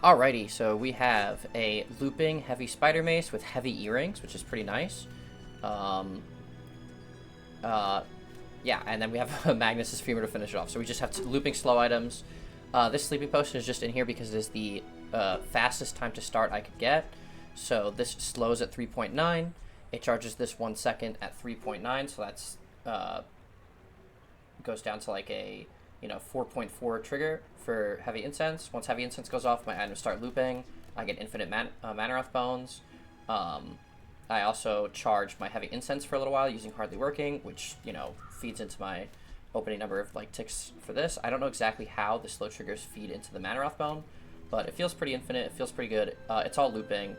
Alrighty, so we have a looping heavy spider mace with heavy earrings, which is pretty nice. Um, uh, yeah, and then we have Magnus's femur to finish it off. So we just have looping slow items. This sleeping potion is just in here because it is the fastest time to start I could get. So this slows at 3.9. It charges this 1 second at 3.9, so that's goes down to like a 4.4 trigger for heavy incense. Once heavy incense goes off, my items start looping. I get infinite Manoroth bones. I also charge my heavy incense for a little while using hardly working, which feeds into my opening number of like ticks for this. I don't know exactly how the slow triggers feed into the Manoroth bone, but it feels pretty infinite. It feels pretty good. It's all looping.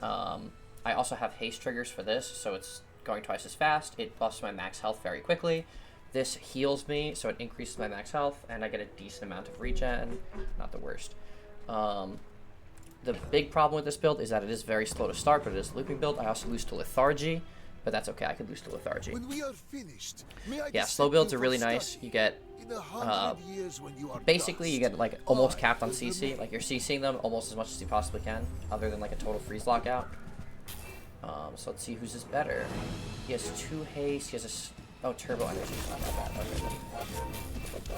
I also have haste triggers for this, so it's going twice as fast. It buffs my max health very quickly. This heals me, so it increases my max health, and I get a decent amount of regen. Not the worst. The big problem with this build is that it is very slow to start, but it is a looping build. I also lose to lethargy, but that's okay. I can lose to lethargy. When we are finished, yeah, slow builds are really nice. You get basically you get like almost capped on CC. Like you're CCing them almost as much as you possibly can, other than like a total freeze lockout. So let's see whose is better. He has 2 haste. He has a turbo energy. Not that bad. Okay.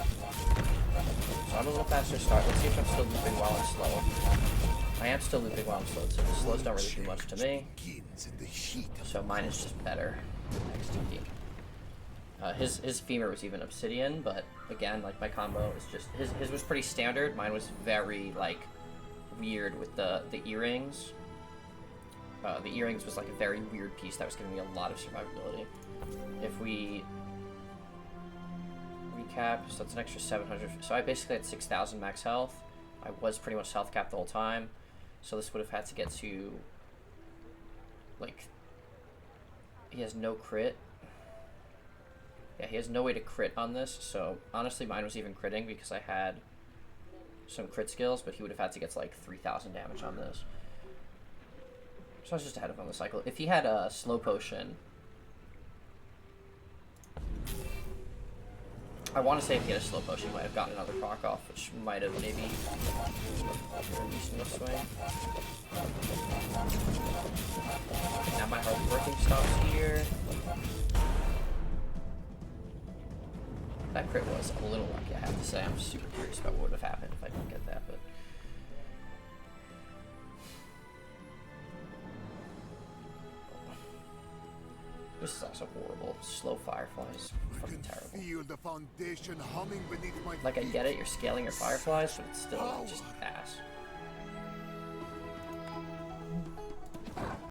So I'm a little faster start. Let's see if I'm still looping while I'm slow. I am still looping while I'm slow, so the slows don't really do much to me. So mine is just better. His femur was even obsidian, but again, like my combo is just his was pretty standard. Mine was very like weird with the earrings. The earrings was like a very weird piece that was giving me a lot of survivability. If we recap, so that's an extra 700. So I basically had 6,000 max health. I was pretty much health capped the whole time. So this would have had to get to, like, he has no crit. Yeah, he has no way to crit on this. So honestly, mine was even critting because I had some crit skills, but he would have had to get to like 3,000 damage on this. So I was just ahead of him on the cycle. If he had a slow potion, I want to say if he had a slow potion, he might have gotten another proc off, which might have maybe released the swing. Now my hard working stops here. That crit was a little lucky, I have to say. I'm super curious about what would have happened if I didn't get that, but. This is also horrible. Slow fireflies. Fucking terrible. Feel the foundation humming beneath my like, I get it, you're scaling your fireflies, but it's still just ass.